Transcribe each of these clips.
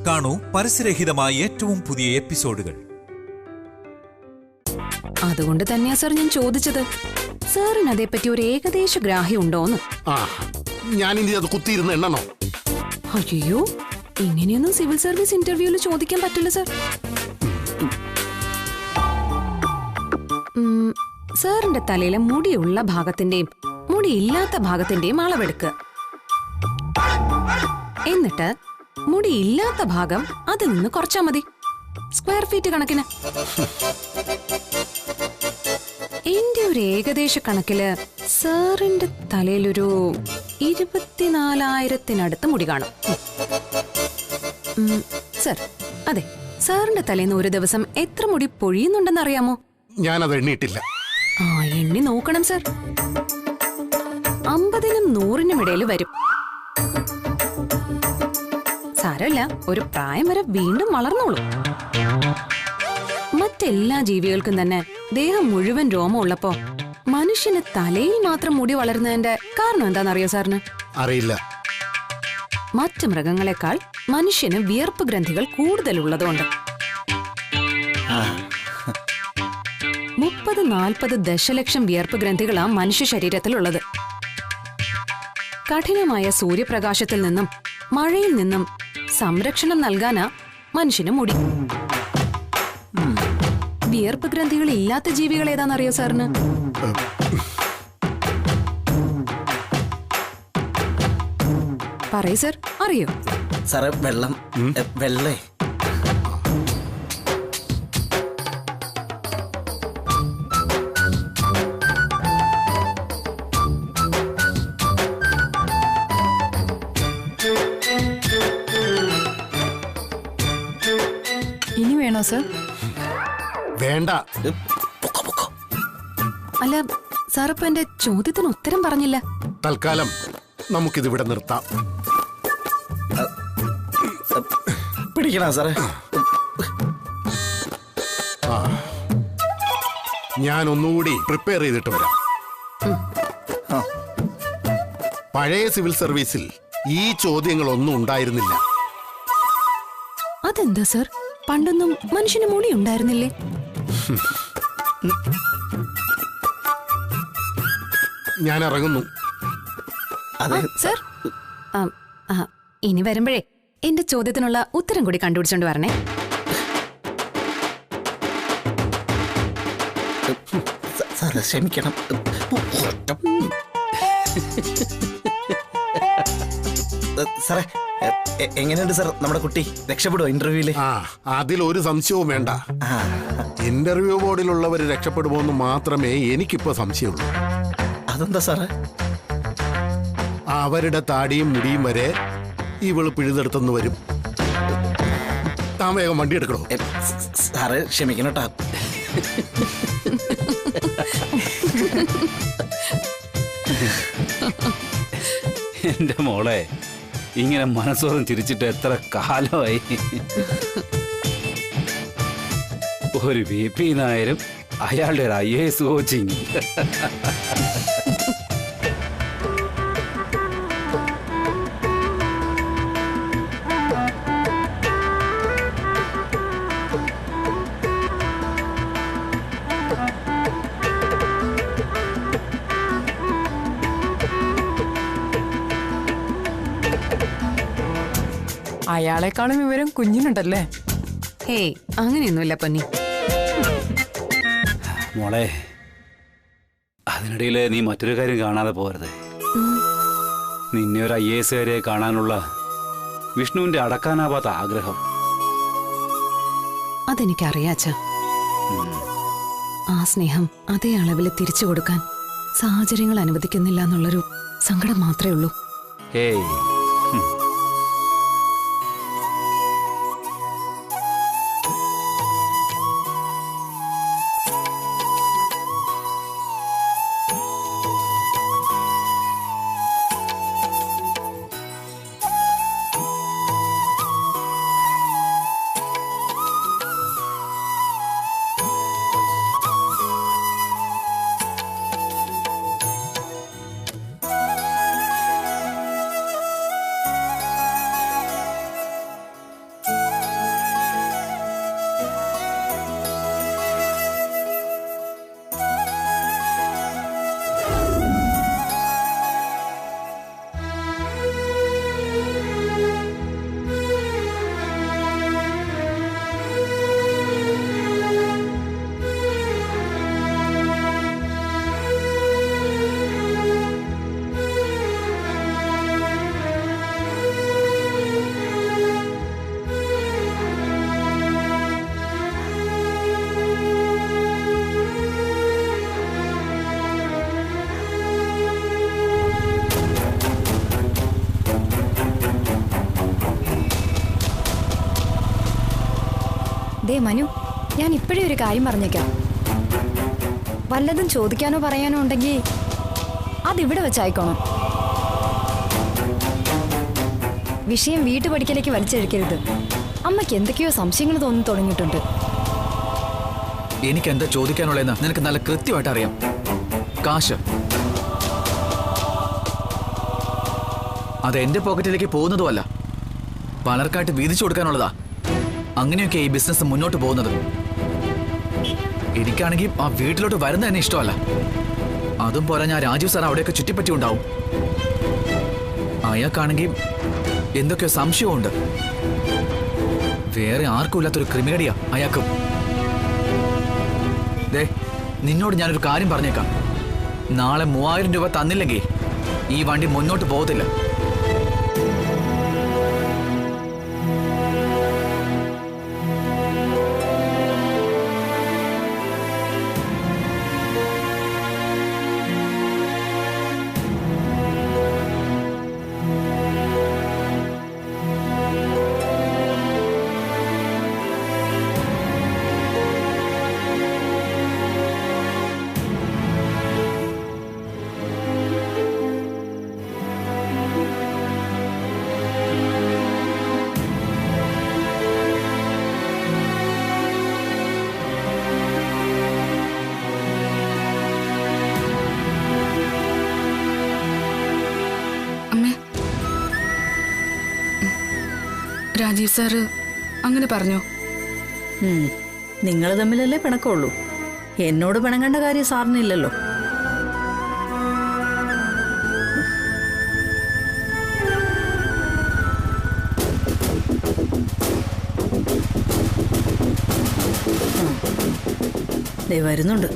കാണൂ പരസ്യരഹിതമായ ഏറ്റവും പുതിയ എപ്പിസോഡുകൾ. അതുകൊണ്ട് തന്നെയാ സാർ ഞാൻ ചോദിച്ചത്, സാറിന് അതേപ്പറ്റി ഒരു ഏകദേശ ഗ്രാഹ്യം ഉണ്ടോന്ന്. ഞാനിനി അത് കുത്തിയിരുന്ന് എണ്ണണോ? അയ്യോ, ഇങ്ങനെയൊന്നും സിവിൽ സർവീസ് ഇന്റർവ്യൂവിൽ ചോദിക്കാൻ പറ്റില്ല സാർ. സാറിന്റെ തലയിലെ മുടിയുള്ള ഭാഗത്തിന്റെയും മുടിയില്ലാത്ത ഭാഗത്തിന്റെയും അളവെടുക്കുക. എന്നിട്ട് മുടിയില്ലാത്ത ഭാഗം അതിൽ നിന്ന് കുറച്ചാ മതി, സ്ക്വയർ ഫീറ്റ് കണക്കിന്. എന്റെ ഒരു ഏകദേശ കണക്കില് സാറിന്റെ തലയിലൊരു 24,000-ത്തിനടുത്ത് മുടി കാണും. സർ, അതെ, സാറിന്റെ തലേന്ന് ഒരു ദിവസം എത്ര മുടി പൊഴിയുന്നുണ്ടെന്ന് അറിയാമോ? ഞാനത് എണ്ണിയിട്ടില്ല. എണ്ണി നോക്കണം സർ. 50-നും 100-നും ഇടയിൽ വരും. സാരമില്ല, ഒരു പ്രായം വരെ വീണ്ടും വളർന്നോളൂ. മറ്റെല്ലാ ജീവികൾക്കും തന്നെ ദേഹം മുഴുവൻ രോമം ഉള്ളപ്പോ മനുഷ്യന് തലയിൽ മാത്രം മുടി വളരുന്നതിന്റെ കാരണം എന്താണെന്നറിയോ സാറിന്? അറിയില്ല. മറ്റു മൃഗങ്ങളെക്കാൾ മനുഷ്യന് വിയർപ്പ് ഗ്രന്ഥികൾ കൂടുതലുള്ളതുകൊണ്ട്. 30-40 ദശലക്ഷം വിയർപ്പ് ഗ്രന്ഥികളാ മനുഷ്യ ശരീരത്തിലുള്ളത്. കഠിനമായ സൂര്യപ്രകാശത്തിൽ നിന്നും മഴയിൽ നിന്നും സംരക്ഷണം നൽകാനാ മനുഷ്യന് മുടി. വിയർപ്പ് ഗ്രന്ഥികൾ ഇല്ലാത്ത ജീവികൾ ഏതാണെന്നറിയോ സാറിന്? പറയൂ സർ, അറിയോ? സാറേ, വെള്ളം. വെള്ളേ. ഇനി വേണോ സർ? വേണ്ട. അല്ല സാർ, ഇപ്പൊ എന്റെ ചോദ്യത്തിന് ഉത്തരം പറഞ്ഞില്ല. തൽക്കാലം നമുക്കിതിവിടെ നിർത്താം. പിടിക്കണ സാറേ? ഞാൻ ഒന്നുകൂടി പ്രിപ്പയർ ചെയ്തിട്ട് വരാം. പഴയ സിവിൽ സർവീസിൽ ഈ ചോദ്യങ്ങളൊന്നും ഉണ്ടായിരുന്നില്ല. അതെന്താ സർ? പണ്ടൊന്നും മനുഷ്യന് മുടി ഉണ്ടായിരുന്നില്ലേ? ഞാൻ ഇറങ്ങുന്നു. സർ, ഇനി വരുമ്പോഴേ എന്റെ ചോദ്യത്തിനുള്ള ഉത്തരം കൂടി കണ്ടുപിടിച്ചോണ്ട് വരണേ. സാറേ, ക്ഷമിക്കണം. സാറേ, എങ്ങനെയുണ്ട് സാർ നമ്മുടെ കുട്ടി? രക്ഷപ്പെടുവോ ഇന്റർവ്യൂവില്? അതിലൊരു സംശയവും വേണ്ട. ഇന്റർവ്യൂ ബോർഡിലുള്ളവർ രക്ഷപ്പെടുമോന്ന് മാത്രമേ എനിക്കിപ്പോ സംശയമുള്ളൂ. അതെന്താ സാറേ? അവരുടെ താടിയും മുടിയും വരെ ഇവള് പിഴുതെടുത്തെന്ന് വരും. താൻ വേഗം വണ്ടി എടുക്കണോ? സാറേ, ക്ഷമിക്കണട്ടാ. എന്റെ മോളെ, ഇങ്ങനെ മനസ്സോറും ചിരിച്ചിട്ട് എത്ര കാലമായി. ഒരു VP നായരും അയാളുടെ ഒരു IAS കോച്ചിങ്. അയാളെക്കാളും വിവരം കുഞ്ഞിനുണ്ടല്ലേ? ഹേയ്, അങ്ങനെയൊന്നുമില്ല പൊന്നി. മോളെ, അതിനിടയിൽ നീ മറ്റൊരു കാര്യം കാണാതെ പോരുത്. നിന്നെ ഒരു IAS കാരെ കാണാനുള്ള വിഷ്ണുവിന്റെ അടക്കാനാവാത്ത ആഗ്രഹം. അതെനിക്കറിയാച്ച. ആ സ്നേഹം അതേ അളവിൽ തിരിച്ചു കൊടുക്കാൻ സാഹചര്യങ്ങൾ അനുവദിക്കുന്നില്ല എന്നുള്ളൊരു സങ്കടം മാത്രമേ ഉള്ളൂ. ഹേയ്, ദേ മനു, ഞാൻ ഇപ്പോഴേ ഒരു കാര്യം പറഞ്ഞേക്കാം. വല്ലതും ചോദിക്കാനോ പറയാനോ ഉണ്ടെങ്കിൽ അതിവിടെ വെച്ചായിക്കോണം. വിഷയം വീട്ടുപടിക്കലേക്ക് വലിച്ചെടുക്കരുത്. അമ്മയ്ക്ക് എന്തൊക്കെയോ സംശയങ്ങൾ തോന്നി തുടങ്ങിയിട്ടുണ്ട്. എനിക്ക് എന്താ ചോദിക്കാനുള്ളതെന്ന് നിനക്ക് നല്ല കൃത്യമായിട്ട് അറിയാം. കാശ് അത് എന്റെ പോക്കറ്റിലേക്ക് പോകുന്നതുമല്ല, പലർക്കായിട്ട് വീതിച്ചു കൊടുക്കാനുള്ളതാ. അങ്ങനെയൊക്കെ ഈ ബിസിനസ് മുന്നോട്ട് പോകുന്നത്. എനിക്കാണെങ്കിൽ ആ വീട്ടിലോട്ട് വരുന്ന തന്നെ ഇഷ്ടമല്ല. അതും പോരാ, ഞാൻ രാജീവ് സാർ അവിടെയൊക്കെ ചുറ്റിപ്പറ്റി ഉണ്ടാവും. അയാൾക്കാണെങ്കിൽ എന്തൊക്കെയോ സംശയമുണ്ട്. വേറെ ആർക്കും ഇല്ലാത്തൊരു ക്രിമിനടിയാ അയാൾക്കും. ദേ, നിന്നോട് ഞാനൊരു കാര്യം പറഞ്ഞേക്കാം. നാളെ 3000 രൂപ തന്നില്ലെങ്കിൽ ഈ വണ്ടി മുന്നോട്ട് പോകത്തില്ല. രാജീവ് സാറ് അങ്ങനെ പറഞ്ഞോ? നിങ്ങൾ തമ്മിലല്ലേ പിണക്കമുള്ളൂ. എന്നോട് പിണങ്ങേണ്ട കാര്യം സാറിനില്ലല്ലോ. ദേ വരുന്നുണ്ട്.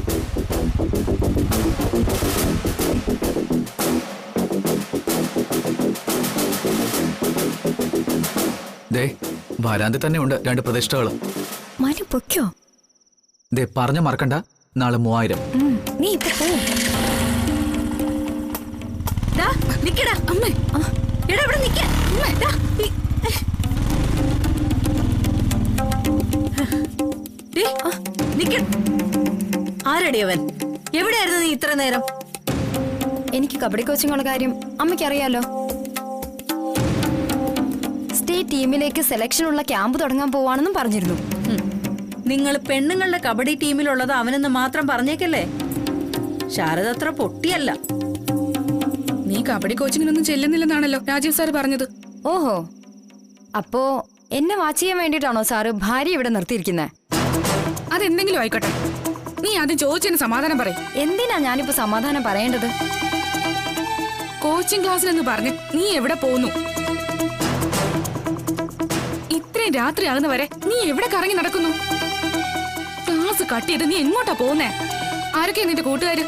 ദേ, വരാന്തി തന്നെ ഉണ്ട് 2 പ്രതിഷ്ഠകൾ. മനു പൊയ്ക്കോ. ദേ, പറഞ്ഞ മറക്കണ്ട, നാളെ 3000. നീ ഇപ്പൊ പോ. നിക്കടാ അമ്മേ. എടാ ഇവിടെ നിക്ക. ആരടി അവൻ? എവിടെയായിരുന്നു നീ ഇത്ര നേരം? എനിക്ക് കബഡി കോച്ചിങ്ങുള്ള കാര്യം അമ്മയ്ക്കറിയാലോ. സ്റ്റേറ്റ് ടീമിലേക്ക് സെലക്ഷനുള്ള ക്യാമ്പ് തുടങ്ങാൻ പോവാണെന്നും പറഞ്ഞിരുന്നു. നിങ്ങൾ പെണ്ണുങ്ങളുടെ കബഡി ടീമിലുള്ളത് അവനെന്ന് മാത്രം പറഞ്ഞേക്കല്ലേ. ശാരദ അത്ര പൊട്ടിയല്ല. നീ കബഡി കോച്ചിങ്ങിനൊന്നും ചെല്ലുന്നില്ലെന്നാണല്ലോ രാജീവ് സാർ പറഞ്ഞത്. ഓഹോ, അപ്പോ എന്നെ വാച്ച് ചെയ്യാൻ വേണ്ടിട്ടാണോ സാറ് ഭാര്യ ഇവിടെ നിർത്തിയിരിക്കുന്നത്? അതെന്തെങ്കിലും ആയിക്കോട്ടെ, നീ ആദ്യം ചോദിച്ചതിന് സമാധാനം പറയും. എന്തിനാ ഞാനിപ്പോ സമാധാനം പറയേണ്ടത്? കോച്ചിങ് ക്ലാസ്സിലെന്ന് പറഞ്ഞ് നീ എവിടെ പോകുന്നു? ഇത്രയും രാത്രിയാകുന്ന വരെ നീ എവിടെ കറങ്ങി നടക്കുന്നു? ക്ലാസ് കട്ട് ചെയ്ത് നീ എങ്ങോട്ടാ പോകുന്നേ? ആരൊക്കെയാ നിന്റെ കൂട്ടുകാര്?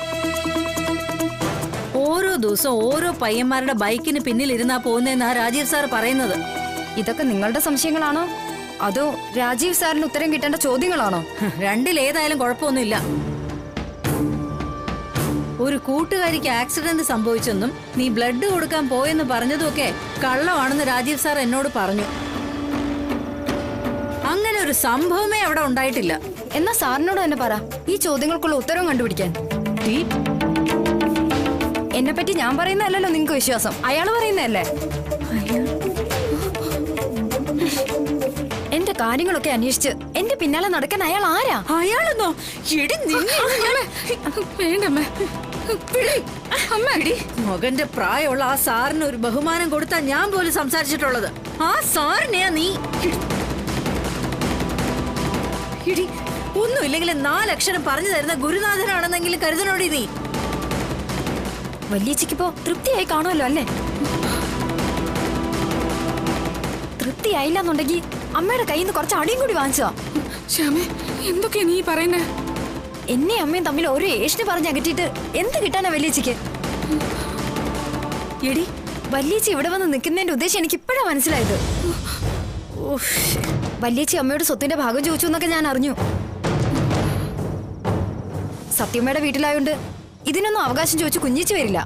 ഓരോ ദിവസം ഓരോ പയ്യന്മാരുടെ ബൈക്കിന് പിന്നിലിരുന്നാ പോകുന്നതെന്നാ രാജീവ് സാർ പറയുന്നത്. ഇതൊക്കെ നിങ്ങളുടെ സംശയങ്ങളാണോ അതോ രാജീവ് സാറിന് ഉത്തരം കിട്ടേണ്ട ചോദ്യങ്ങളാണോ? രണ്ടിലേതായാലും കുഴപ്പമൊന്നുമില്ല. ഒരു കൂട്ടുകാരിക്ക് ആക്സിഡന്റ് സംഭവിച്ചെന്നും നീ ബ്ലഡ് കൊടുക്കാൻ പോയെന്ന് പറഞ്ഞതുമൊക്കെ കള്ളമാണെന്ന് രാജീവ് സാർ എന്നോട് പറഞ്ഞു. അങ്ങനെ ഒരു സംഭവമേ അവിടെ ഉണ്ടായിട്ടില്ല. എന്നാ സാറിനോട് തന്നെ പറ ഈ ചോദ്യങ്ങൾക്കുള്ള ഉത്തരവും കണ്ടുപിടിക്കാൻ. എന്നെ പറ്റി ഞാൻ പറയുന്നതല്ലോ നിങ്ങക്ക് വിശ്വാസം, അയാള് പറയുന്നതല്ലേ. എന്റെ കാര്യങ്ങളൊക്കെ അന്വേഷിച്ച് എന്റെ പിന്നാലെ നടക്കാൻ അയാൾ ആരാ? അയാളെന്നോ? വേണ്ടമ്മേ, മകന്റെ പ്രായമുള്ള ആ സാറിന് ഒരു ബഹുമാനം കൊടുത്താ ഞാൻ പോലും സംസാരിച്ചിട്ടുള്ളത്. ആ സാറിനെയാ നീ. ഇടി, ഒന്നുമില്ലെങ്കിൽ 4 അക്ഷരം പറഞ്ഞു തരുന്ന ഗുരുനാഥനാണെന്നെങ്കിലും കരുതണോടി നീ. വല്യച്ചിക്കിപ്പോ തൃപ്തിയായി കാണുമല്ലോ അല്ലേ? തൃപ്തിയായില്ലെന്നുണ്ടെങ്കിൽ അമ്മയുടെ കയ്യിൽ നിന്ന് കുറച്ച് അടിയും കൂടി വാങ്ങിച്ചോ. ശ്യാമേ, എന്തൊക്കെയാ നീ പറയുന്നേ? എന്നെ അമ്മയും തമ്മിൽ ഒരു ഏഷ്ണി പറഞ്ഞ് അകറ്റിട്ട് എന്ത് കിട്ടാനാ വല്യച്ചിക്ക്? എടി, വല്യച്ചി ഇവിടെ വന്ന് നിൽക്കുന്നതിന്റെ ഉദ്ദേശം എനിക്ക് ഇപ്പോഴാ മനസ്സിലായത്. വല്യച്ചി അമ്മയുടെ സ്വത്തിന്റെ ഭാഗം ചോദിച്ചു എന്നൊക്കെ ഞാൻ അറിഞ്ഞു. സത്യമ്മയുടെ വീട്ടിലായോണ്ട് ഇതിനൊന്നും അവകാശം ചോദിച്ചു കുഞ്ഞിച്ചു വരില്ല.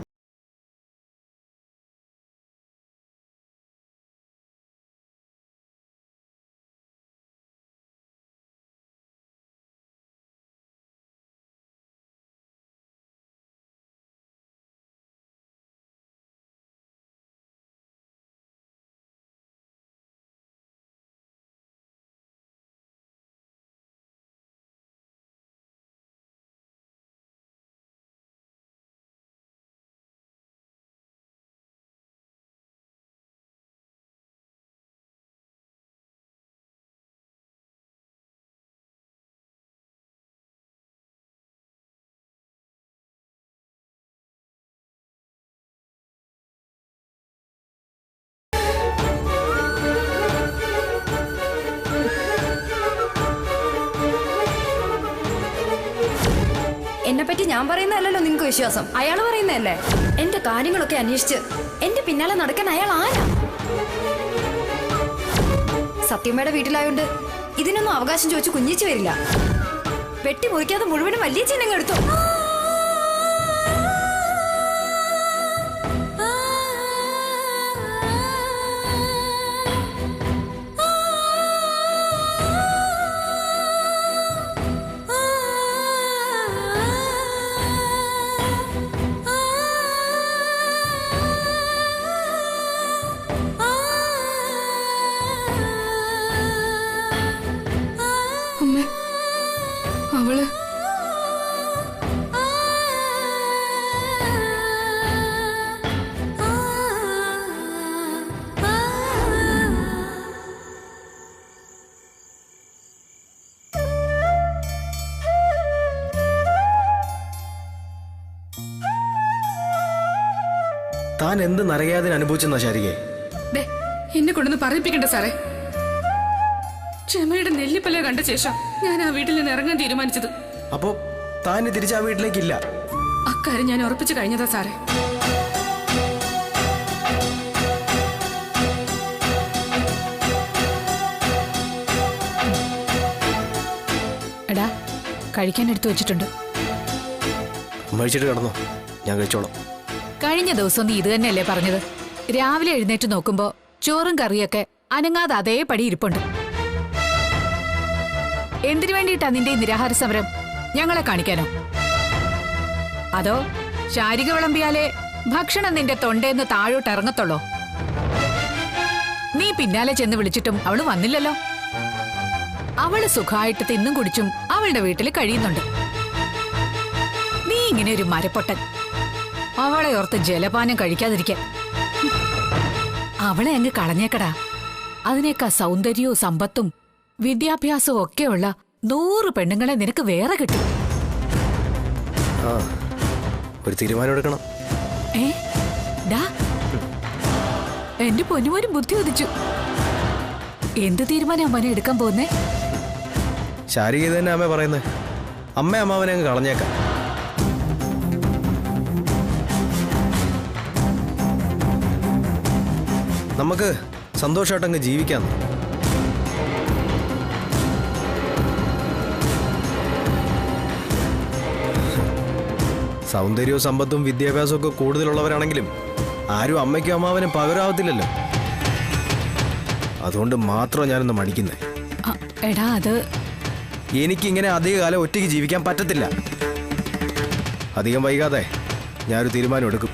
എന്നെ പറ്റി ഞാൻ പറയുന്നതല്ലല്ലോ നിങ്ങൾക്ക് വിശ്വാസം, അയാൾ പറയുന്നതല്ലേ. എന്റെ കാര്യങ്ങളൊക്കെ അന്വേഷിച്ച് എന്റെ പിന്നാലെ നടക്കാൻ അയാൾ ആരാ? സത്യമ്മയുടെ വീട്ടിലായോണ്ട് ഇതിനൊന്നും അവകാശം ചോദിച്ചു കുഞ്ഞിച്ചു വരില്ല. വെട്ടി മുറിക്കാതെ മുഴുവനും വലിയ ചിഹ്നങ്ങൾ എടുത്തു. അവള് താൻ എന്ത് നരകയാതിന് അനുഭവിച്ചെന്നാ ശാരികേ? എന്നെ കൊണ്ടൊന്ന് പറയിപ്പിക്കണ്ട സാറേ. ക്ഷമയുടെ നെല്ലിപ്പല കണ്ട ശേഷം ഞാൻ ആ വീട്ടിൽ നിന്ന് ഇറങ്ങാൻ തീരുമാനിച്ചത്. അപ്പോ താൻ തിരിച്ച് ആ വീട്ടിലേക്കില്ല? അക്കാര്യം ഞാൻ ഉറപ്പിച്ചു കഴിഞ്ഞതാ സാറേ. എടാ, കഴിക്കാൻ എടുത്തു വെച്ചിട്ടുണ്ട്. കഴിച്ചിട്ട് കിടന്നോ, ഞാൻ കഴിച്ചോളാം. കഴിഞ്ഞ ദിവസം നീ ഇത് തന്നെയല്ലേ പറഞ്ഞത്? രാവിലെ എഴുന്നേറ്റ് നോക്കുമ്പോ ചോറും കറിയൊക്കെ അനങ്ങാതെ അതേപടി ഇരിപ്പുണ്ട്. എന്തിനു വേണ്ടിയിട്ടാ നിന്റെ നിരാഹാര സമരം? ഞങ്ങളെ കാണിക്കാനോ? അതോ ശാരിക വിളമ്പിയാലേ ഭക്ഷണം നിന്റെ തൊണ്ടേന്ന് താഴോട്ട് ഇറങ്ങത്തുള്ളോ? നീ പിന്നാലെ ചെന്ന് വിളിച്ചിട്ടും അവള് വന്നില്ലല്ലോ. അവള് സുഖമായിട്ട് തിന്നും കുടിച്ചും അവളുടെ വീട്ടിൽ കഴിയുന്നുണ്ട്. നീ ഇങ്ങനെ ഒരു മരപ്പൊട്ടൻ. അവളെ ഓർത്ത് ജലപാനം കഴിക്കാതിരിക്കാൻ. അവളെ അങ്ങ് കളഞ്ഞേക്കടാ. അതിനേക്കാ സൗന്ദര്യവും സമ്പത്തും വിദ്യാഭ്യാസവും ഒക്കെയുള്ള 100 പെണ്ണുങ്ങളെ നിനക്ക് വേറെ കിട്ടും. ഒരു തീരുമാനം എടുക്കണം. എന്റെ പൊന്നുമോനും ബുദ്ധി ഉദിച്ചു. എന്ത് തീരുമാനം അമ്മനെ എടുക്കാൻ പോകുന്നേ? ശാരിക തന്നെ അമ്മ പറയുന്നേ. അമ്മാവനെ അങ്ങ് കളഞ്ഞേക്കാം. നമുക്ക് സന്തോഷമായിട്ടങ്ങ് ജീവിക്കാം. സൗന്ദര്യവും സമ്പത്തും വിദ്യാഭ്യാസവും ഒക്കെ കൂടുതലുള്ളവരാണെങ്കിലും ആരും അമ്മയ്ക്കും അമ്മാവനും പകരാവത്തില്ലല്ലോ. അതുകൊണ്ട് മാത്രം ഞാനൊന്ന് മടിക്കുന്നേ. എടാ, അത് എനിക്കിങ്ങനെ അധികകാലം ഒറ്റയ്ക്ക് ജീവിക്കാൻ പറ്റത്തില്ല. അധികം വൈകാതെ ഞാനൊരു തീരുമാനം എടുക്കും.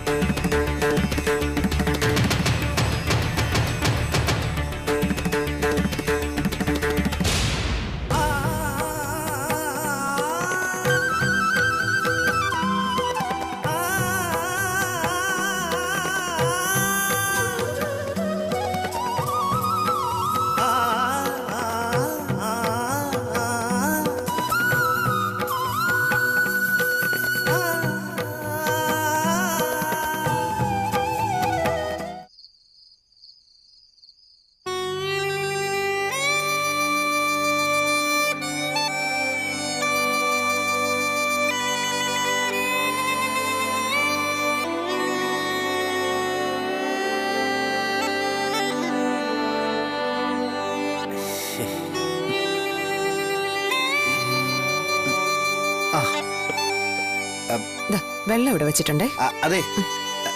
വെള്ളം ഇവിടെ വെച്ചിട്ടുണ്ടേ. അതെ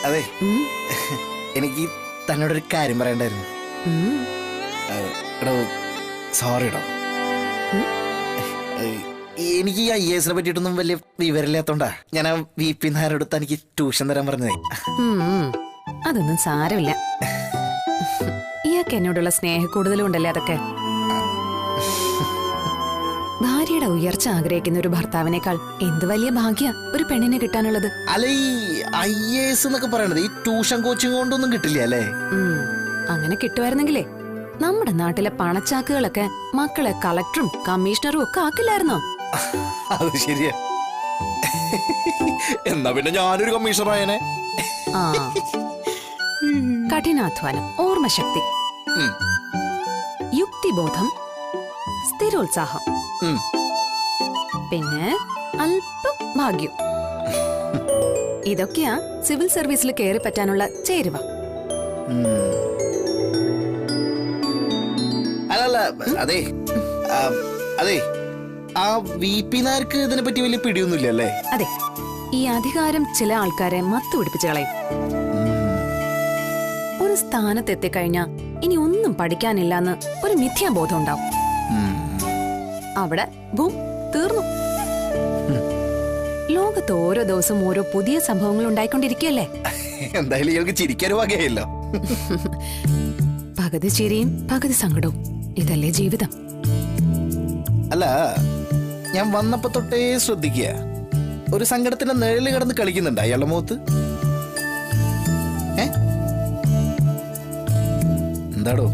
അതെ, എനിക്ക് തന്നോടൊരു കാര്യം പറയണ്ടായിരുന്നു. സോറിടോ, എനിക്ക് ഈ IAS പറ്റിയിട്ടൊന്നും വലിയ വിവരമില്ലാത്തോണ്ടാ ഞാൻ ആ VP നായരോട് തനിക്ക് ട്യൂഷൻ തരാൻ പറഞ്ഞതേ. അതൊന്നും സാരമില്ല. ഇയാൾക്ക് എന്നോടുള്ള സ്നേഹ കൂടുതലും ഉണ്ടല്ലേ അതൊക്കെ. ഭാര്യയുടെ ഉയർച്ച ആഗ്രഹിക്കുന്ന ഒരു ഭർത്താവിനേക്കാൾ എന്ത് വലിയ ഭാഗ്യ ഒരു പെണ്ണിനെ കിട്ടാനുള്ളത്. അല്ല, ഈ IAS എന്നൊക്കെ പറയണത് ഈ ട്യൂഷൻ കോച്ചിങ് കൊണ്ടൊന്നും കിട്ടില്ല അല്ലേ? അങ്ങനെ കിട്ടുമായിരുന്നെങ്കിലേ നമ്മുടെ നാട്ടിലെ പണച്ചാക്കുകളൊക്കെ മക്കളെ കളക്ടറും കമ്മീഷണറും ഒക്കെ ആക്കില്ലായിരുന്നോ? അത് ശരിയാ. എന്നാ പിന്നെ ഞാനൊരു കമ്മീഷണറായനെ. കഠിനാധ്വാനം, ഓർമ്മശക്തി, യുക്തിബോധം, സ്ഥിരോത്സാഹം, പിന്നെ അല്പം ഭാഗ്യം. ഇതൊക്കെയാ സിവിൽ സർവീസിൽ കയറി പറ്റാനുള്ള ചേരുവ. അല്ല അതെ അതെ ആ VP നാർക്ക് ഇതിനെ പറ്റി വലിയ പിടിയൊന്നുമില്ല അല്ലേ? അതെ, ഈ അധികാരം ചില ആൾക്കാരെ മത്തു പിടിപ്പിച്ചു കളയും. ഒരു സ്ഥാനത്തെത്തിക്കഴിഞ്ഞാ ഇനി ഒന്നും പഠിക്കാനില്ലെന്ന് ഒരു മിഥ്യാബോധം ഉണ്ടാവും. അവിടെ ബൂം, തീർന്നു. ലോകത്ത് ഓരോ ദിവസം ഓരോ പുതിയ സംഭവങ്ങൾ ഉണ്ടായിക്കൊണ്ടിരിക്കുകയല്ലേ. എന്തായാലും ഇയാൾക്ക് ചിരിക്കാനും വകയല്ലോ. പകുതി ചിരിയും പകുതി സങ്കടവും, ഇതല്ലേ ജീവിതം. അല്ല, ഞാൻ വന്നപ്പോ തൊട്ടേ ശ്രദ്ധിക്കുക, ഒരു സങ്കടത്തിന്റെ നിഴല് കിടന്ന് കളിക്കുന്നുണ്ട് അയാളുടെ മുഖത്ത്. എന്താടോ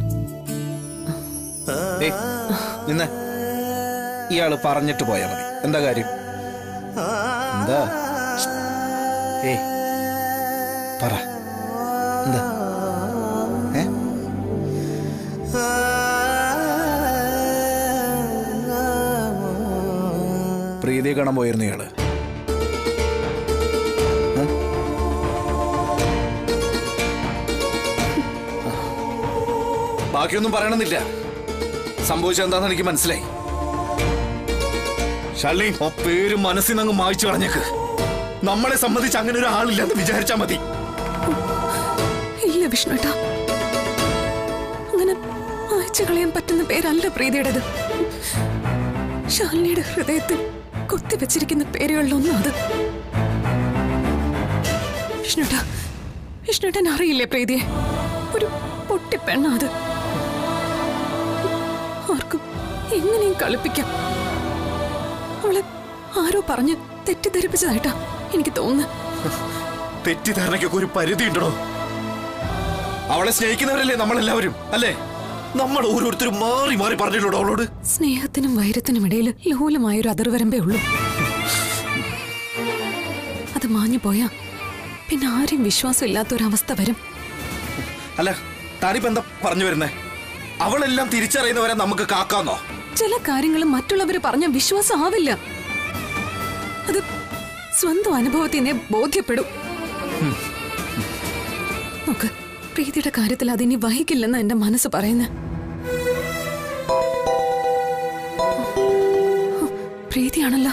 നിന്ന ഇയാള് പറഞ്ഞിട്ട് പോയാ മതി. എന്താ കാര്യം? എന്താ പറ, എന്താ? പ്രീതിയെ കാണാൻ പോയിരുന്നു ഇയാള്. ബാക്കിയൊന്നും പറയണമെന്നില്ല. സംഭവിച്ചത് എന്താണെന്ന് എനിക്ക് മനസ്സിലായി. ഷാലിനി, ആ പേര് മനസ്സിൽ നിന്ന് അങ്ങ് മായ്ച്ചു കളഞ്ഞേക്ക്. നമ്മളെ സംബന്ധിച്ച് അങ്ങനെ ഒരു ആളില്ലെന്ന് വിചാരിച്ചാ മതി. ഇല്ല വിഷ്ണുട്ടാ, അങ്ങനെ മായ്ച്ചു കളയാൻ പറ്റുന്ന പേരല്ല പ്രീതിയുടേത്. ഷാലിനിയുടെ ഹൃദയത്തിൽ കുത്തിവെച്ചിരിക്കുന്ന പേരുകളിലൊന്നും അത്. വിഷ്ണുട്ടൻ അറിയില്ലേ പ്രീതിയെ? ഒരു പൊട്ടിപ്പെണ്ണ അത്. ആർക്കും എങ്ങനെയും കളിപ്പിക്കാം. അവളെ ആരോ പറഞ്ഞ് തെറ്റിദ്ധരിപ്പിച്ചതായിട്ടാ എനിക്ക് തോന്നുന്നു. തെറ്റിദ്ധാരണയ്ക്കൊക്കെ ഒരു പരിധി ഉണ്ടോ? അവളെ സ്നേഹിക്കുന്നവരല്ലേ നമ്മളെല്ലാവരും, അല്ലേ? നമ്മൾ ഓരോരുത്തരും മാറി മാറി പറഞ്ഞിട്ടുണ്ടോ അവളോട്? സ്നേഹത്തിനും വൈരത്തിനും ഇടയിൽ ലോലമായൊരു അതിർവരമ്പേ ഉള്ളൂ. അത് മാഞ്ഞു പോയാ പിന്നെ ആരെയും വിശ്വാസം ഇല്ലാത്തൊരവസ്ഥ വരും. അല്ല, താനിപ്പോ എന്താ പറഞ്ഞു വരുന്നേ? അവളെല്ലാം തിരിച്ചറിയുന്നവരെ നമുക്ക് കാക്കാന്നോ? ചില കാര്യങ്ങൾ മറ്റുള്ളവര് പറഞ്ഞ വിശ്വാസം ആവില്ല. അത് സ്വന്തം അനുഭവത്തിനെ ബോധ്യപ്പെടും. നോക്ക്, പ്രീതിയുടെ കാര്യത്തിൽ അതിനി വഹിക്കില്ലെന്ന് എന്റെ മനസ്സ് പറയുന്നത്. പ്രീതിയാണല്ലോ.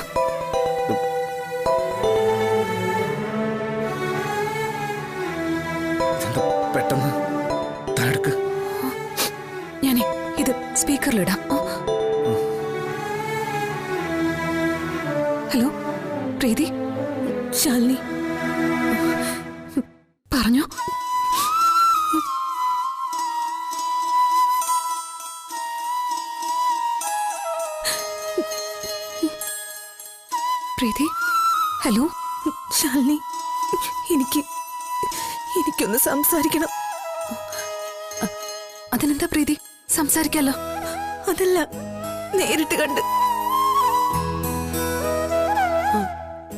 പെട്ടെന്ന് ഞാനേ ഇത് സ്പീക്കറിലിടാം. ഹലോ പ്രീതി, ശാലിനി പറഞ്ഞോ. പ്രീതി, ഹലോ ശാലിനി, എനിക്കൊന്ന് സംസാരിക്കണം. അതിനെന്താ പ്രീതി, സംസാരിക്കാലോ. അതല്ല, നേരിട്ട് കണ്ട്.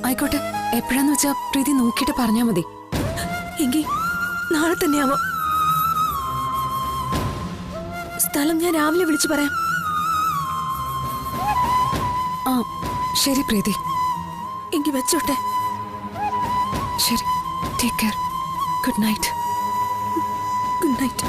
ആയിക്കോട്ടെ, എപ്പോഴാന്ന് വെച്ചാ പ്രീതി നോക്കിയിട്ട് പറഞ്ഞാ മതി. എങ്കിൽ നാളെ തന്നെയാവാം. സ്ഥലം ഞാൻ രാവിലെ വിളിച്ചു പറയാം. ആ ശരി പ്രീതി, എങ്കിൽ വെച്ചോട്ടെ. ശരി, take care. Good night. Good night.